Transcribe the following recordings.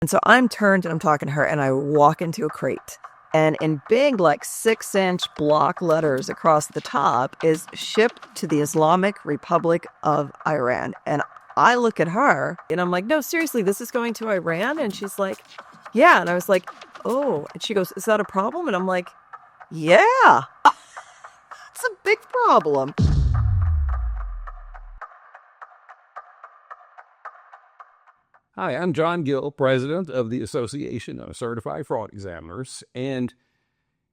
And so I'm turned and I'm talking to her and I walk into a crate. And in big, like 6-inch block letters across the top is shipped to the Islamic Republic of Iran. And I look at her and I'm like, no, seriously, this is going to Iran? And she's like, yeah. And I was like, oh. And she goes, is that a problem? And I'm like, yeah, it's a big problem. Hi, I'm John Gill, president of the Association of Certified Fraud Examiners. And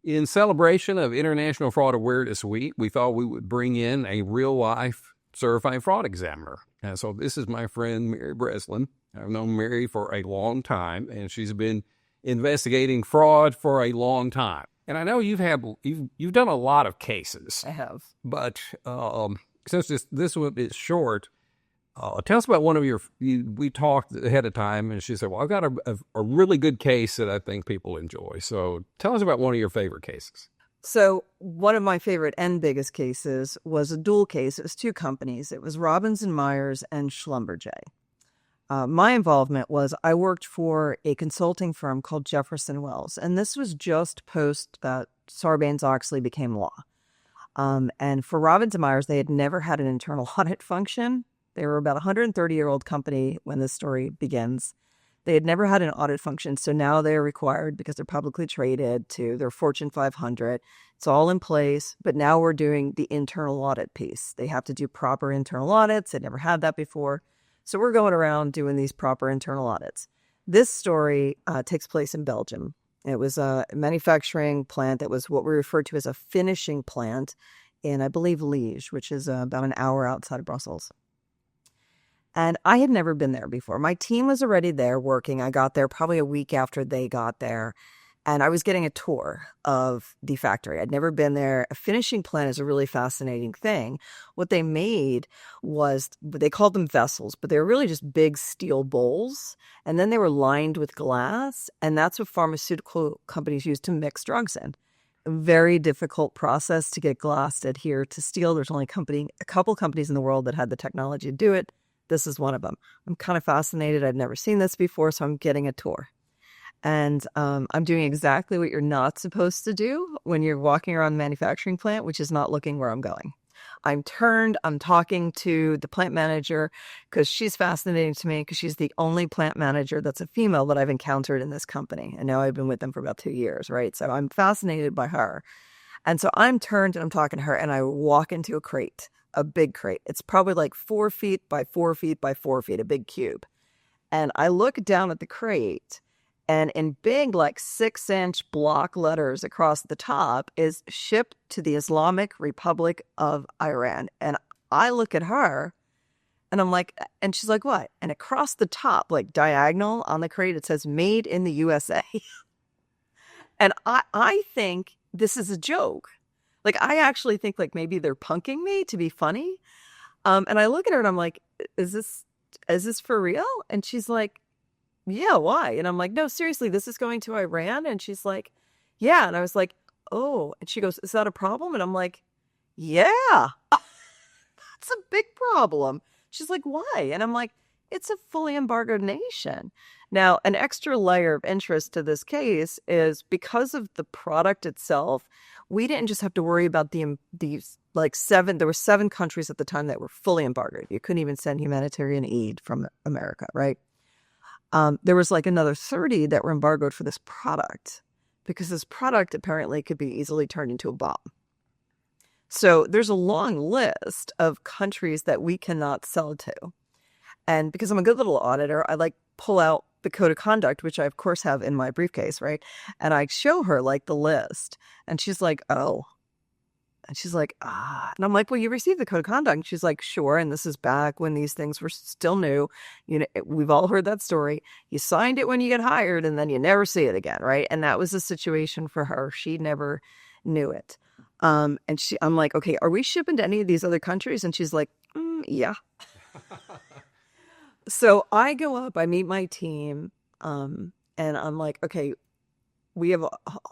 in celebration of International Fraud Awareness Week, we thought we would bring in a real-life certified fraud examiner. And so this is my friend, Mary Breslin. I've known Mary for a long time, and she's been investigating fraud for a long time. And I know you've done a lot of cases. I have. But since this one is short, tell us about one of we talked ahead of time, and she said, well, I've got a really good case that I think people enjoy. So tell us about one of your favorite cases. So one of my favorite and biggest cases was a dual case. It was two companies. It was Robbins and Myers and Schlumberger. My involvement was I worked for a consulting firm called Jefferson Wells, and this was just post that Sarbanes-Oxley became law. And for Robbins and Myers, they had never had an internal audit function. They were about a 130-year-old company when this story begins. They had never had an audit function, so now they're required, because they're publicly traded, to their Fortune 500. It's all in place, but now we're doing the internal audit piece. They have to do proper internal audits. They never had that before. So we're going around doing these proper internal audits. This story takes place in Belgium. It was a manufacturing plant that was what we refer to as a finishing plant in, I believe, Liège, which is about an hour outside of Brussels. And I had never been there before. My team was already there working. I got there probably a week after they got there. And I was getting a tour of the factory. I'd never been there. A finishing plant is a really fascinating thing. What they made was, they called them vessels, but they were really just big steel bowls. And then they were lined with glass. And that's what pharmaceutical companies use to mix drugs in. A very difficult process to get glass to adhere to steel. There's only a couple companies in the world that had the technology to do it. This is one of them. I'm kind of fascinated. I've never seen this before, so I'm getting a tour. And I'm doing exactly what you're not supposed to do when you're walking around the manufacturing plant, which is not looking where I'm going. I'm talking to the plant manager because she's fascinating to me, because she's the only plant manager that's a female that I've encountered in this company. And now I've been with them for about 2 years, right? So I'm fascinated by her. And so I'm turned and I'm talking to her, and I walk into a crate. A big crate. It's probably like 4 feet by 4 feet by 4 feet, a big cube. And I look down at the crate, and in big, like 6-inch block letters across the top is shipped to the Islamic Republic of Iran. And I look at her and I'm like, and she's like, what? And across the top, like diagonal on the crate, it says made in the USA. And I think this is a joke. Like, I actually think like maybe they're punking me to be funny. And I look at her and I'm like, is this for real? And she's like, yeah, why? And I'm like, no, seriously, this is going to Iran? And she's like, yeah. And I was like, oh. And she goes, is that a problem? And I'm like, yeah, that's a big problem. She's like, why? And I'm like, it's a fully embargoed nation. Now, an extra layer of interest to this case is because of the product itself, we didn't just have to worry about these like there were 7 countries at the time that were fully embargoed. You couldn't even send humanitarian aid from America, right? There was like another 30 that were embargoed for this product, because this product apparently could be easily turned into a bomb. So there's a long list of countries that we cannot sell to. And because I'm a good little auditor, I like pull out the code of conduct, which I of course have in my briefcase, right? And I show her like the list, and she's like, oh. And she's like, ah. And I'm like, well, you received the code of conduct. And she's like, sure. And this is back when these things were still new. You know, we've all heard that story. You signed it when you get hired, and then you never see it again, right? And that was the situation for her. She never knew it. And I'm like, okay, are we shipping to any of these other countries? And she's like, yeah. So I go up, I meet my team, and I'm like, okay, we have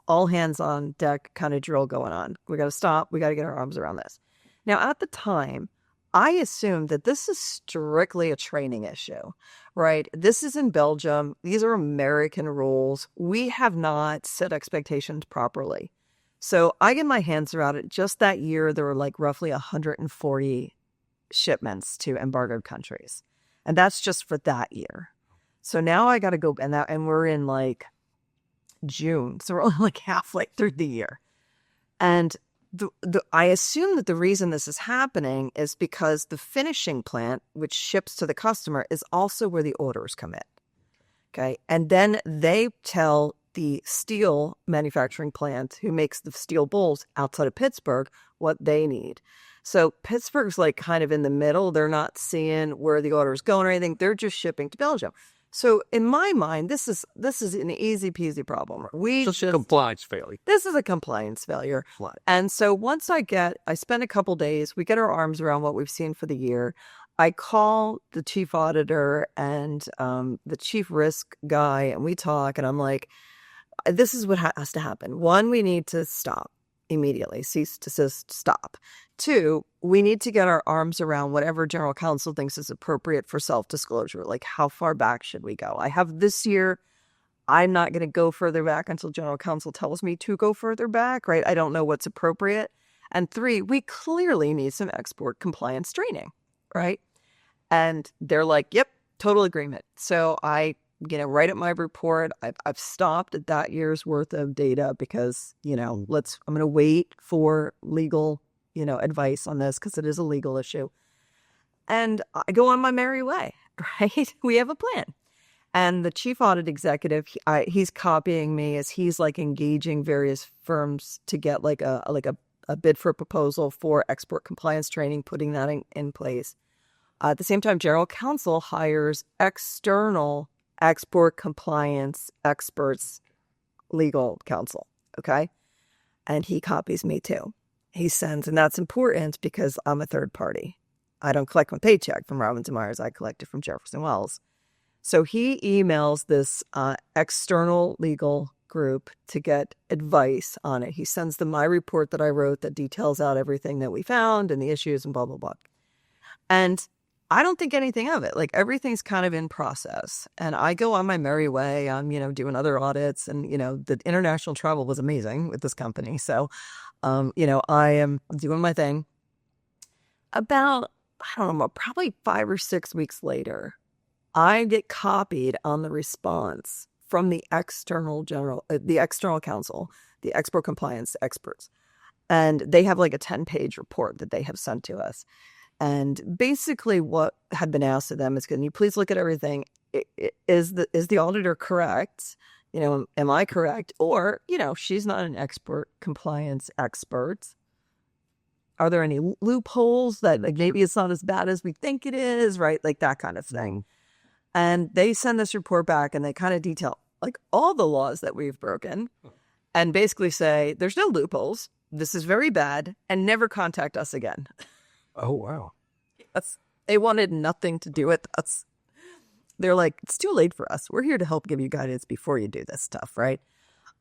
all hands on deck kind of drill going on. We got to stop. We got to get our arms around this. Now, at the time, I assumed that this is strictly a training issue, right? This is in Belgium. These are American rules. We have not set expectations properly. So I get my hands around it. Just that year, there were like roughly 140 shipments to embargoed countries. And that's just for that year. So now I got to go, and we're in like June. So we're only like halfway through the year. And I assume that the reason this is happening is because the finishing plant, which ships to the customer, is also where the orders come in. Okay. And then they tell the steel manufacturing plant who makes the steel bowls outside of Pittsburgh what they need. So Pittsburgh's like kind of in the middle. They're not seeing where the order is going or anything. They're just shipping to Belgium. So in my mind, this is an easy peasy problem. Compliance failure. This is a compliance failure. And so once I spend a couple days, we get our arms around what we've seen for the year. I call the chief auditor and the chief risk guy, and we talk, and I'm like, this is what has to happen. One, we need to stop immediately, cease, desist, stop. Two, we need to get our arms around whatever general counsel thinks is appropriate for self-disclosure. Like, how far back should we go? I have this year. I'm not going to go further back until general counsel tells me to go further back, right? I don't know what's appropriate. And three, we clearly need some export compliance training, right? And they're like, yep, total agreement. So I write up my report. I've stopped at that year's worth of data because, I'm going to wait for legal, advice on this because it is a legal issue. And I go on my merry way, right? We have a plan. And the chief audit executive, he's copying me as he's like engaging various firms to get like a bid for a proposal for export compliance training, putting that in place. At the same time, general counsel hires external export compliance experts, legal counsel. Okay. And he copies me too. He sends, and that's important because I'm a third party. I don't collect my paycheck from Robbins and Myers. I collect it from Jefferson Wells. So he emails this external legal group to get advice on it. He sends them my report that I wrote that details out everything that we found and the issues and blah, blah, blah. And I don't think anything of it. Like, everything's kind of in process. And I go on my merry way. I'm, doing other audits. And, the international travel was amazing with this company. So, I am doing my thing. About, I don't know, probably 5 or 6 weeks later, I get copied on the response from the external counsel, the export compliance experts. And they have like a 10-page report that they have sent to us. And basically what had been asked of them is, can you please look at everything? Is the auditor correct? Am I correct? Or, she's not an export compliance expert. Are there any loopholes that like maybe it's not as bad as we think it is, right? Like that kind of thing. And they send this report back and they kind of detail like all the laws that we've broken and basically say, there's no loopholes. This is very bad and never contact us again. Oh, wow. Yes. They wanted nothing to do with us. They're like, it's too late for us. We're here to help give you guidance before you do this stuff, right?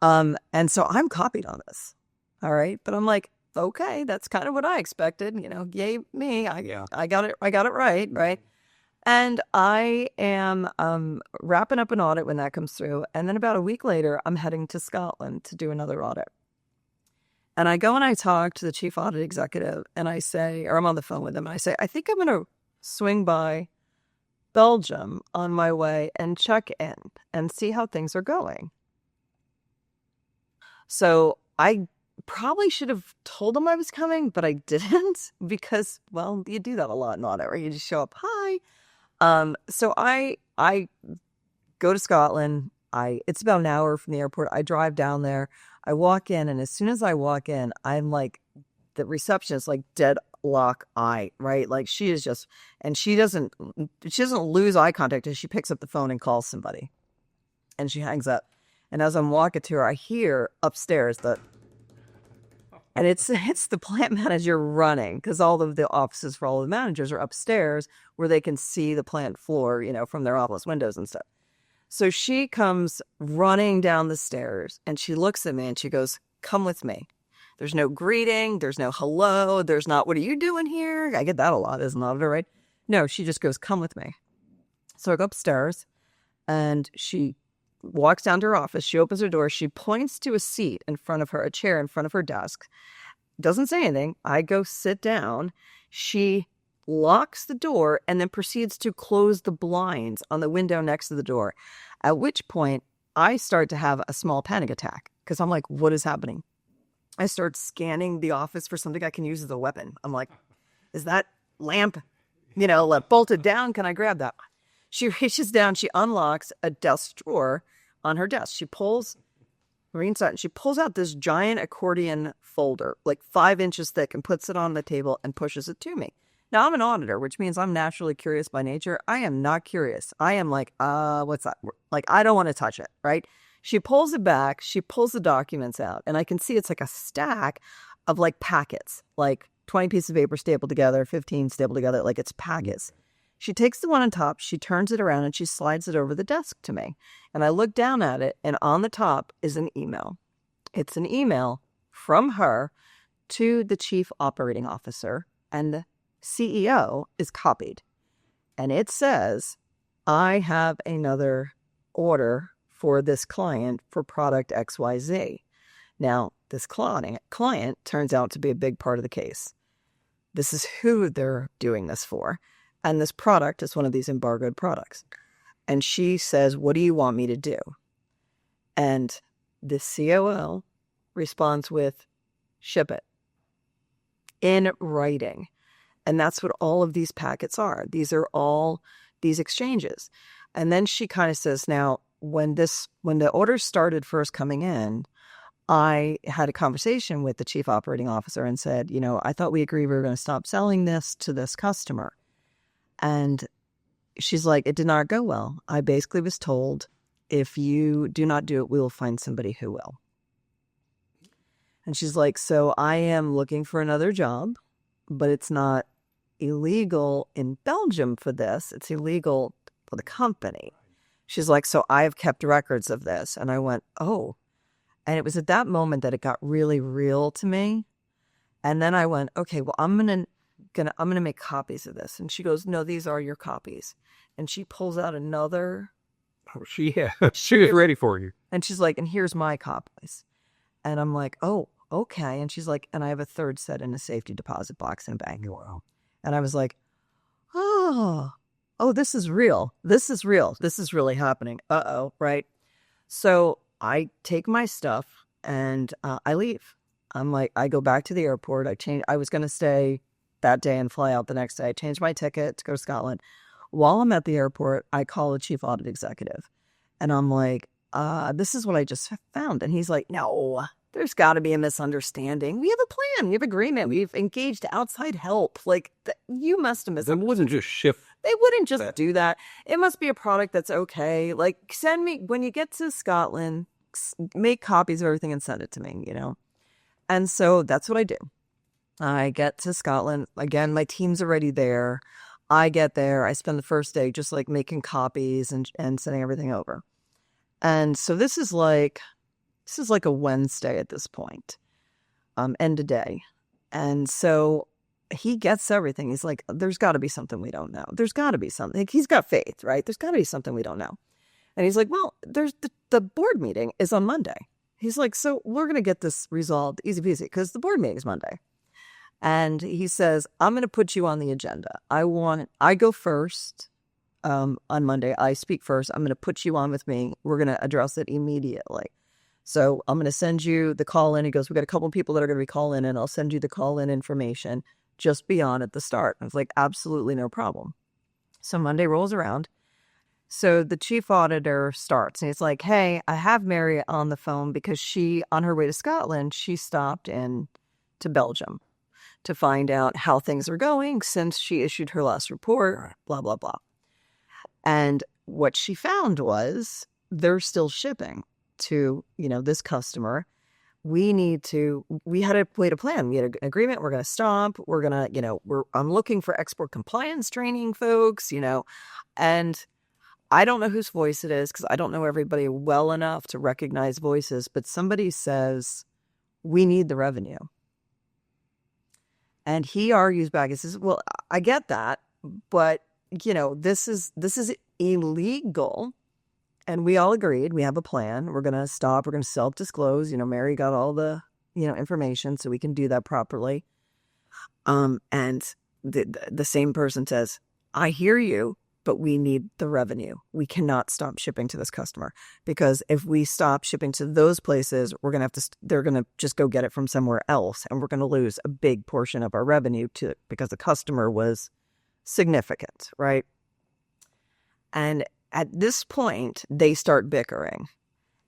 And so I'm copied on this. All right. But I'm like, okay, that's kind of what I expected. Yay me. I got it right, right? And I am wrapping up an audit when that comes through. And then about a week later, I'm heading to Scotland to do another audit. And I go and I talk to the chief audit executive and I say, or I'm on the phone with him, and I say, I think I'm going to swing by Belgium on my way and check in and see how things are going. So I probably should have told him I was coming, but I didn't because, well, you do that a lot in audit, right? You just show up, hi. So I go to Scotland. It's about an hour from the airport. I drive down there. I walk in, and as soon as I walk in, I'm like, the receptionist, like deadlock eye, right? Like she is just, and she doesn't lose eye contact as she picks up the phone and calls somebody, and she hangs up. And as I'm walking to her, I hear upstairs and it's the plant manager running because all of the offices for all of the managers are upstairs where they can see the plant floor, from their office windows and stuff. So she comes running down the stairs and she looks at me and she goes, come with me. There's no greeting. There's no hello. There's not, what are you doing here? I get that a lot as an auditor, right? No, she just goes, come with me. So I go upstairs and she walks down to her office. She opens her door. She points to a seat in front of her, a chair in front of her desk. Doesn't say anything. I go sit down. She locks the door and then proceeds to close the blinds on the window next to the door. At which point I start to have a small panic attack because I'm like, what is happening? I start scanning the office for something I can use as a weapon. I'm like, is that lamp, bolted down? Can I grab that? She reaches down, she unlocks a desk drawer on her desk. She pulls out this giant accordion folder, like 5 inches thick, and puts it on the table and pushes it to me. Now, I'm an auditor, which means I'm naturally curious by nature. I am not curious. I am like, what's that? Like, I don't want to touch it, right? She pulls it back. She pulls the documents out, and I can see it's like a stack of like packets, like 20 pieces of paper stapled together, 15 stapled together, like it's packets. She takes the one on top, she turns it around, and she slides it over the desk to me. And I look down at it, and on the top is an email. It's an email from her to the chief operating officer, and the CEO is copied. And it says, I have another order for this client for product XYZ. Now, this client turns out to be a big part of the case. This is who they're doing this for. And this product is one of these embargoed products. And she says, what do you want me to do? And the COO responds with, ship it. In writing. And that's what all of these packets are. These are all these exchanges. And then she kind of says, now, when the orders started first coming in, I had a conversation with the chief operating officer and said, I thought we agreed we were going to stop selling this to this customer. And she's like, it did not go well. I basically was told, if you do not do it, we will find somebody who will. And she's like, so I am looking for another job, but it's not illegal in Belgium for this. It's illegal for the company. She's like, so I have kept records of this. And I went, oh. And it was at that moment that it got really real to me. And then I went, okay, well, I'm gonna make copies of this. And she goes, no, these are your copies. And she pulls out another. Oh, she was ready for you. And she's like, and here's my copies. And I'm like, oh, okay. And she's like, and I have a third set in a safety deposit box in a bank. Wow. And I was like, oh, this is real. This is real. This is really happening. Uh-oh, right? So I take my stuff and I leave. I'm like, I go back to the airport. I was going to stay that day and fly out the next day. I changed my ticket to go to Scotland. While I'm at the airport, I call the chief audit executive. And I'm like, this is what I just found. And he's like, no, there's got to be a misunderstanding. We have a plan. We have agreement. We've engaged outside help. Like, you must have misunderstood. That wasn't just shift. They wouldn't just do that. It must be a product that's okay. Like, send me, when you get to Scotland, make copies of everything and send it to me, And so that's what I do. I get to Scotland. Again, my team's already there. I get there. I spend the first day just like making copies and sending everything over. And so this is like a Wednesday at this point, end of day. And so he gets everything. He's like, there's got to be something we don't know. There's got to be something. Like, he's got faith, right? There's got to be something we don't know. And he's like, well, there's the board meeting is on Monday. He's like, so we're going to get this resolved easy peasy because the board meeting is Monday. And he says, I'm going to put you on the agenda. I go first on Monday. I speak first. I'm going to put you on with me. We're going to address it immediately. So I'm going to send you the call in. He goes, we got a couple of people that are going to be calling in. I'll send you the call in information. Just be on at the start. I was like, absolutely no problem. So Monday rolls around. So the chief auditor starts and he's like, hey, I have Mary on the phone because she, on her way to Scotland, she stopped in to Belgium to find out how things are going since she issued her last report, blah, blah, blah. And what she found was they're still shipping to, this customer. We had a way to plan. We had an agreement. We're going to stop. We're going to, I'm looking for export compliance training folks, and I don't know whose voice it is because I don't know everybody well enough to recognize voices, but somebody says, We need the revenue. And he argues back and says, well, I get that, but this is illegal. And we all agreed. We have a plan. We're going to stop. We're going to self-disclose. Mary got all the, information so we can do that properly. And the same person says, I hear you, but we need the revenue. We cannot stop shipping to this customer, because if we stop shipping to those places, they're going to just go get it from somewhere else. And we're going to lose a big portion of our revenue because the customer was significant, right? And at this point, they start bickering,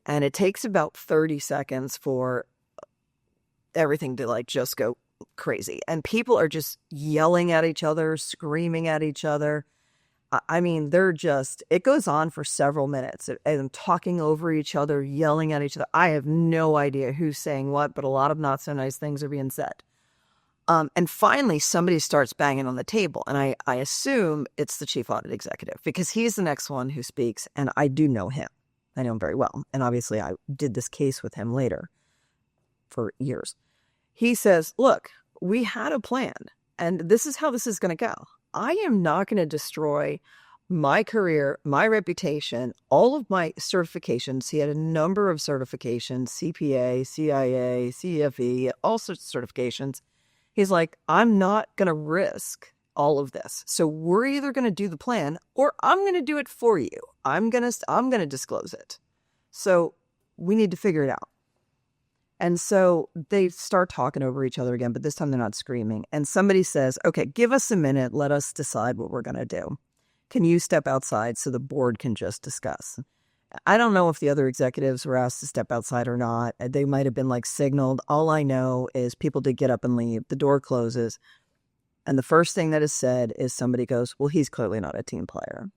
and it takes about 30 seconds for everything to just go crazy. And people are just yelling at each other, screaming at each other. I mean, it goes on for several minutes, and talking over each other, yelling at each other. I have no idea who's saying what, but a lot of not so nice things are being said. And finally, somebody starts banging on the table. And I assume it's the chief audit executive, because he's the next one who speaks. And I do know him. I know him very well. And obviously, I did this case with him later for years. He says, look, we had a plan, and this is how this is going to go. I am not going to destroy my career, my reputation, all of my certifications. He had a number of certifications, CPA, CIA, CFE, all sorts of certifications. He's like, I'm not going to risk all of this. So we're either going to do the plan, or I'm going to do it for you. I'm going to disclose it. So we need to figure it out. And so they start talking over each other again, but this time they're not screaming. And somebody says, okay, give us a minute. Let us decide what we're going to do. Can you step outside so the board can just discuss? I don't know if the other executives were asked to step outside or not. They might have been signaled. All I know is people did get up and leave. The door closes. And the first thing that is said is somebody goes, well, he's clearly not a team player.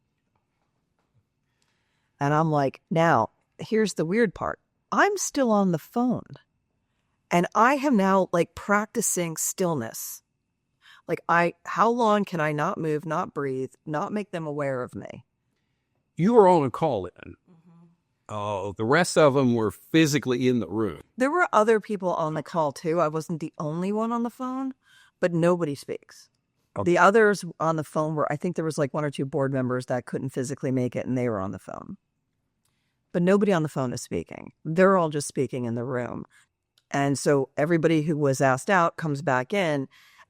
And I'm like, now, here's the weird part. I'm still on the phone. And I am now practicing stillness. How long can I not move, not breathe, not make them aware of me? You were on a call in. Oh, the rest of them were physically in the room. There were other people on the call too. I wasn't the only one on the phone, but nobody speaks. Okay. The others on the phone I think there was one or two board members that couldn't physically make it, and they were on the phone. But nobody on the phone is speaking. They're all just speaking in the room. And so everybody who was asked out comes back in,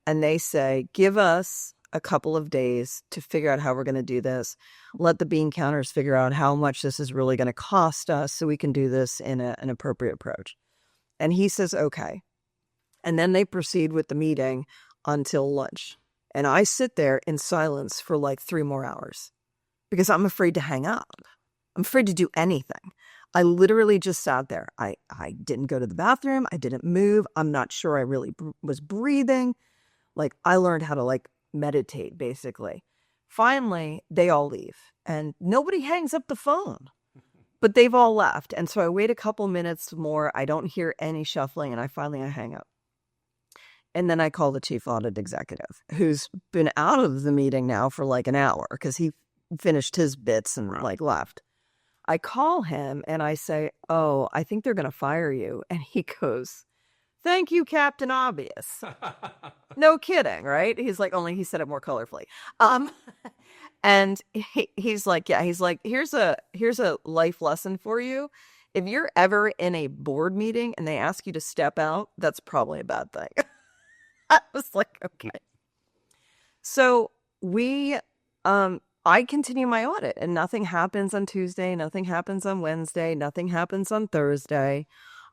and they say, give us a couple of days to figure out how we're going to do this. Let the bean counters figure out how much this is really going to cost us so we can do this in an appropriate approach. And he says, okay. And then they proceed with the meeting until lunch. And I sit there in silence for 3 more hours because I'm afraid to hang up. I'm afraid to do anything. I literally just sat there. I didn't go to the bathroom. I didn't move. I'm not sure I really was breathing. I learned how to meditate, basically. Finally, they all leave. And nobody hangs up the phone. But they've all left. And so I wait a couple minutes more. I don't hear any shuffling. And I hang up. And then I call the chief audit executive, who's been out of the meeting now for an hour because he finished his bits and left. I call him and I say, oh, I think they're going to fire you. And he goes, thank you, Captain Obvious. No kidding, right? He's only he said it more colorfully. And he's here's a life lesson for you. If you're ever in a board meeting and they ask you to step out, that's probably a bad thing. I was okay. So I continue my audit, and nothing happens on Tuesday, nothing happens on Wednesday, nothing happens on Thursday.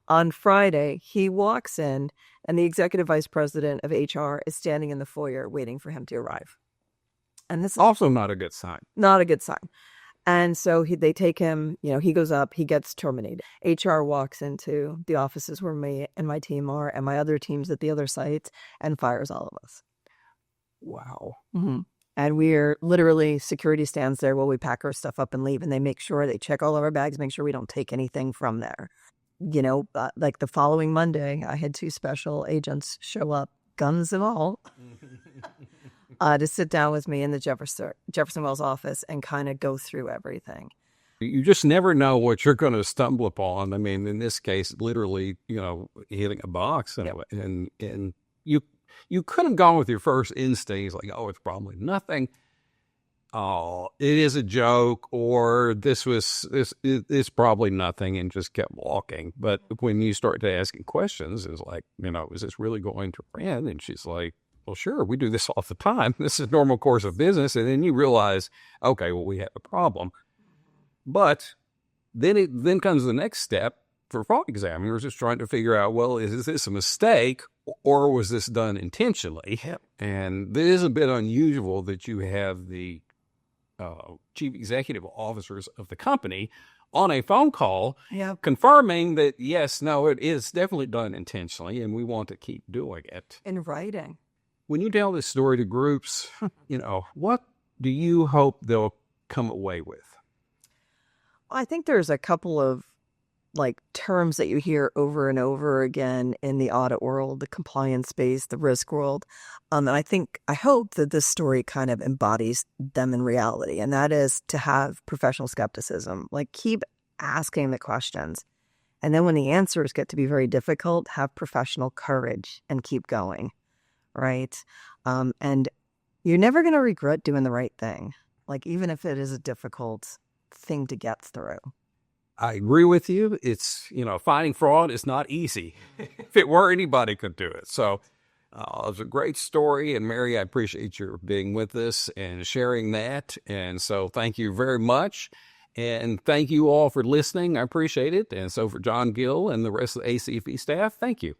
On Friday, he walks in, and the executive vice president of HR is standing in the foyer waiting for him to arrive. And this is also not a good sign. Not a good sign. And so they take him, he goes up, he gets terminated. HR walks into the offices where me and my team are, and my other teams at the other sites, and fires all of us. Wow. Mm-hmm. And we're literally, security stands there while we pack our stuff up and leave. And they make sure, they check all of our bags, make sure we don't take anything from there. The following Monday, I had 2 special agents show up, guns and all, to sit down with me in the Jefferson Wells office and kind of go through everything. You just never know what you're going to stumble upon. I mean, in this case, literally, hitting a box, and you could have gone with your first instinct, like, oh, it's probably nothing. Oh, it is a joke, or this is probably nothing, and just kept walking. But when you start to asking questions, it's like, is this really going to end? And she's like, well, sure, we do this all the time. This is normal course of business. And then you realize, okay, well, we have a problem. But then comes the next step for fraud examiners, is trying to figure out, well, is this a mistake, or was this done intentionally? Yep. And it is a bit unusual that you have the chief executive officers of the company on a phone call, confirming that, yes, no, it is definitely done intentionally, and we want to keep doing it. In writing. When you tell this story to groups, what do you hope they'll come away with? I think there's a couple of terms that you hear over and over again in the audit world, the compliance space, the risk world. And I hope that this story kind of embodies them in reality. And that is to have professional skepticism, keep asking the questions. And then when the answers get to be very difficult, have professional courage and keep going. Right. And you're never going to regret doing the right thing. Even if it is a difficult thing to get through. I agree with you. It's, fighting fraud is not easy. If it were, anybody could do it. So it was a great story. And Mary, I appreciate your being with us and sharing that. And so thank you very much. And thank you all for listening. I appreciate it. And so for John Gill and the rest of the ACFE staff, thank you.